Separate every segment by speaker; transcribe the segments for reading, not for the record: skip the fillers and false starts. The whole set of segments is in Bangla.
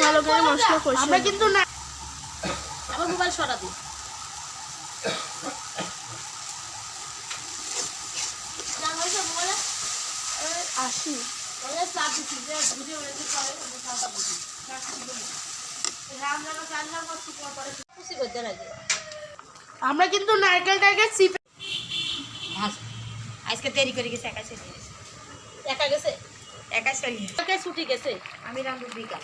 Speaker 1: ভালো করে মশলা কষে আমরা কিন্তু না
Speaker 2: আমার মোবাইল সরা দিই
Speaker 1: আসি আমরা কিন্তু নারকেলটাকে চিপে
Speaker 2: আজকে দেরি করে গেছে একা গেছে একা চলি একা ছুটি গেছে আমি রান্ধু বিকাল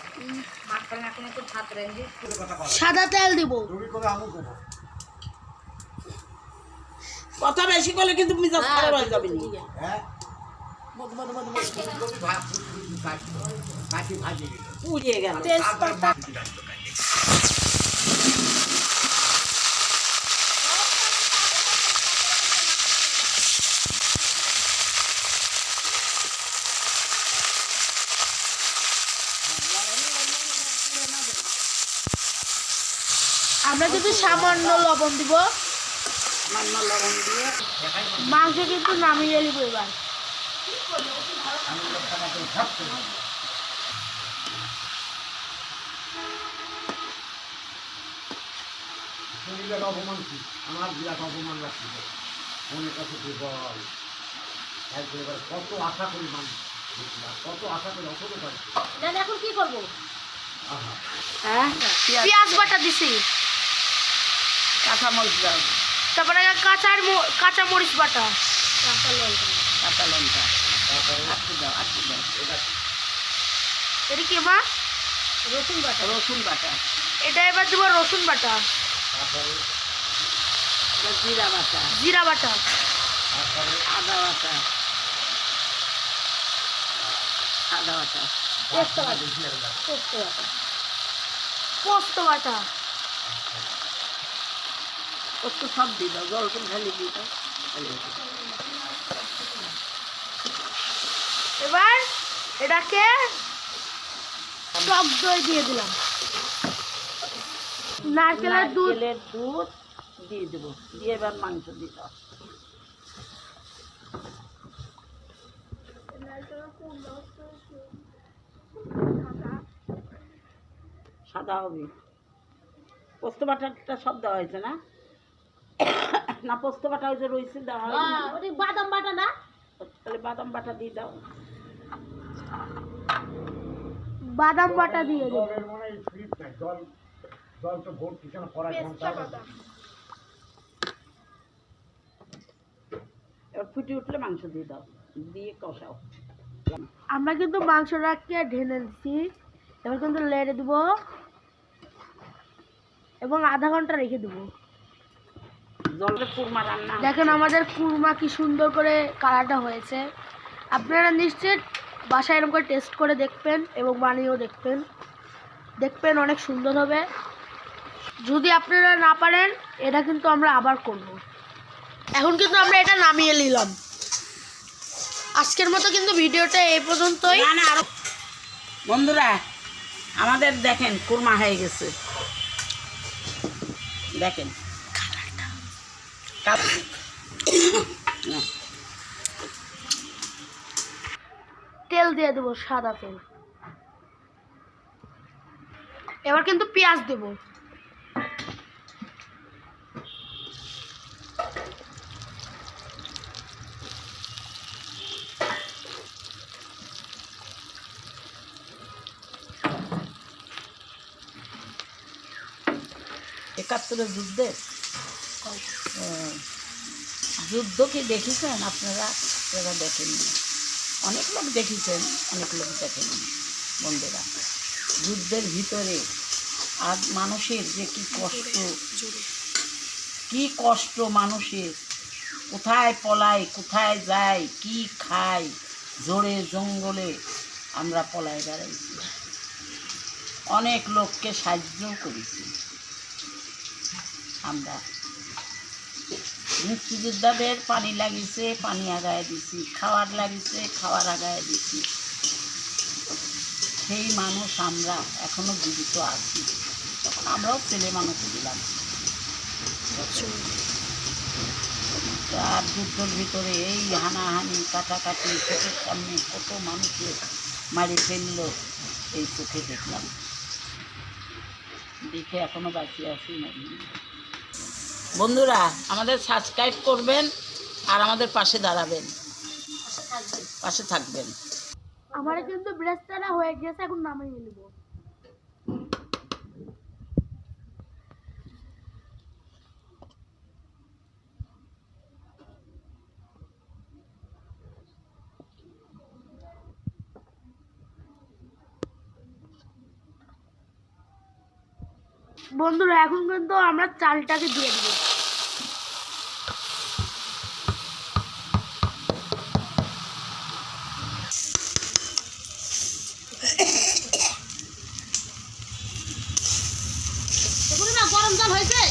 Speaker 2: মাছ পালে এখন একটু ভাত রান্ধি
Speaker 1: সাদা তেল দিব
Speaker 2: কথা বেশি করলে কিন্তু মিজাজ খারাপ হয়ে যাবে
Speaker 3: হ্যাঁ
Speaker 2: পুড়িয়ে গেল
Speaker 1: তেজপাতা আমরা কিন্তু সামান্য লবণ দিব মাংস কিন্তু নামিয়ে নিব এবার
Speaker 3: অপমান কি আমার বিরাট অপমান রাখছি মনের কাছে দুর্বল এবার কত আশা করি মানুষ কত আশা করি অসত পারি
Speaker 2: এখন কি করবো
Speaker 1: হ্যাঁ পেঁয়াজ বাটা দিছি
Speaker 2: কাঁচা মরিচ দাও
Speaker 1: তারপরে কাঁচা মরিচ বাটা
Speaker 2: কাঁচা লঙ্কা আটকে দাও
Speaker 1: এটা কি মা
Speaker 2: রসুন বাটা
Speaker 1: এটা এবার দিব রসুন বাটা জিরা বাটা
Speaker 2: আদা বাটা
Speaker 1: পোস্ত বাটা
Speaker 2: একটু সব দিয়ে দাও জল তো ঢালি দিয়ে দাও
Speaker 1: এবার এটাকে টক দই দিয়ে দিলাম নারকেলের দুধ
Speaker 2: দিয়ে দেবো দিয়ে এবার মাংস দিয়ে দাও সাদা হবে পোস্ত বাটাটা সব দেওয়া হয়েছে না না পোস্ত বাটা ওই যে রয়েছে দেওয়া হয় বাদাম বাটা না তাহলে বাদাম বাটা দিয়ে দাও
Speaker 1: বাদাম বাটা দিয়ে দেবো
Speaker 3: জল তো ভর্তি কেন কড়াই
Speaker 2: এবার ফুটে উঠলে মাংস দিয়ে দাও দিয়ে কষাও
Speaker 1: আমরা কিন্তু মাংসটাকে ঢেলে দিচ্ছি এবার কিন্তু লেড়ে দেব এবং আধা ঘন্টা রেখে দেবো
Speaker 2: জলের কুরমা রান্না
Speaker 1: দেখেন আমাদের কুরমা কি সুন্দর করে কালারটা হয়েছে আপনারা নিশ্চিত বাসায় এরকম করে টেস্ট করে দেখবেন এবং বানিয়েও দেখবেন অনেক সুন্দর হবে যদি আপনারা না পারেন এটা কিন্তু আমরা আবার করব এখন কিন্তু আমরা এটা নামিয়ে নিলাম আজকের মতো কিন্তু ভিডিওটা এই পর্যন্তই
Speaker 2: না আরো বন্ধুরা আমাদের দেখেন কুরমা হয়ে গেছে দেখেন
Speaker 1: তেল দিয়ে দেবো সাদা তেল এবার কিন্তু পেঁয়াজ দেব
Speaker 2: একাত্তরের যুদ্ধ কি দেখেছেন আপনারা দেখেননি অনেক লোক দেখেছেন অনেক লোক দেখেননি বন্ধুরা যুদ্ধের ভিতরে আর মানুষের যে কি কষ্ট মানুষের কোথায় পলায় কোথায় যায় কি খায় জোরে জঙ্গলে আমরা পলায় বেড়াইছি অনেক লোককে সাহায্যও করেছি আমরা মুক্তিযোদ্ধাদের পানি লাগিয়েছে পানি আগায় দিছি খাওয়ার লাগিয়েছে খাওয়ার আগায় দিছি সেই মানুষ আমরা এখনো জীবিত আছি তখন আমরাও ছেলে মানুষ দিলাম আর যুদ্ধের ভিতরে এই হানাহানি কাটাকাটি চোখের সামনে কত মানুষের মারি ফেললো এই চোখে দেখলাম দেখে এখনো বাঁচিয়ে আছি নাকি। বন্ধুরা আমাদের সাবস্ক্রাইব করবেন আর আমাদের পাশে দাঁড়াবেন, পাশে থাকবেন।
Speaker 1: আমার কিন্তু ব্রেস্তাটা হয়ে গেছে, এখন নামিয়ে নিব। বন্ধুরা এখন কিন্তু আমরা চালটাকে দিয়ে দিব। গরম জল হয়েছে,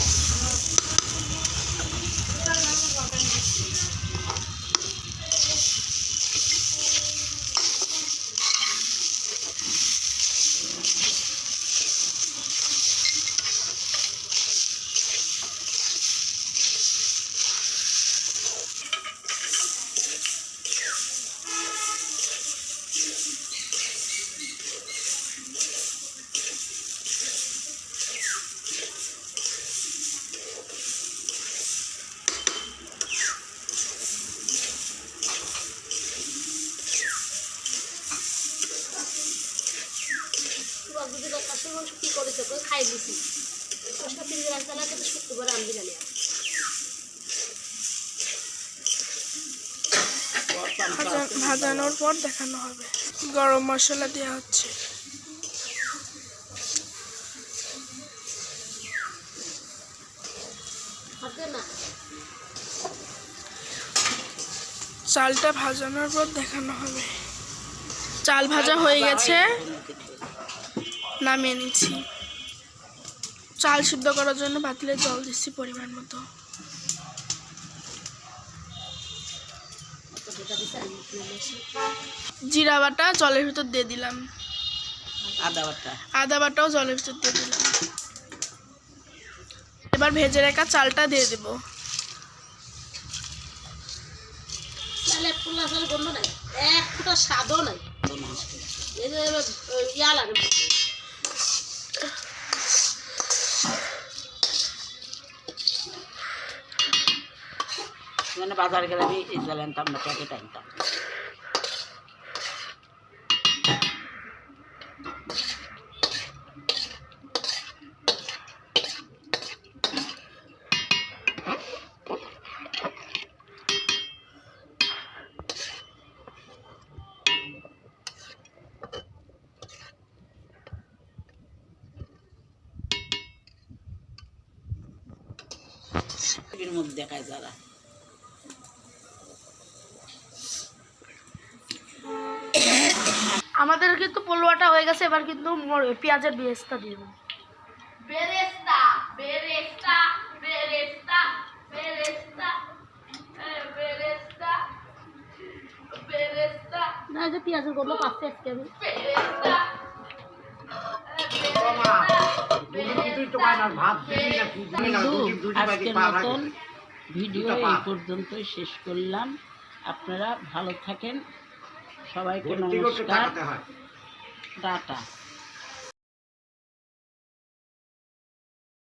Speaker 1: কি করেছে খাই দিছি শুক্রবার আমি জানি।
Speaker 4: ভাজানোর পর দেখানো হবে। গরম মশলা দেওয়া হচ্ছে। চালটা ভাজানোর পর দেখানো হবে। চাল ভাজা হয়ে গেছে, নামিয়ে নিচ্ছি। চাল সিদ্ধ করার জন্য পাতিলে জল দিচ্ছি পরিমাণ মতো। জিরা বাটা জলের ভিতর দিয়ে দিলাম, আদা বাটাও জলের ভিতর দিয়ে দিলাম। এবার ভেজে রাখা চালটা দিয়ে দেব।
Speaker 1: স্বাদও নাই, ইয়া লাগে।
Speaker 2: মানে বাজার গেলে আমি এই চাল আনতাম না, প্যাকেট আনতাম। টিভির মধ্যে দেখায় যারা।
Speaker 1: আমাদের কিন্তু পোলোয়াটা হয়ে গেছে, এবার কিন্তু পেঁয়াজের বেরেস্তা দিয়ে দেবো। বেরেস্তা বেরেস্তা বেরেস্তা বেরেস্তা বেরেস্তা বেরেস্তা না, যে পেঁয়াজের গন্ধ পাচ্ছে আজকে আমি।
Speaker 2: আজকের মতন ভিডিও এই পর্যন্তই শেষ করলাম। আপনারা ভালো থাকেন, সবাইকে নমস্কার, টাটা।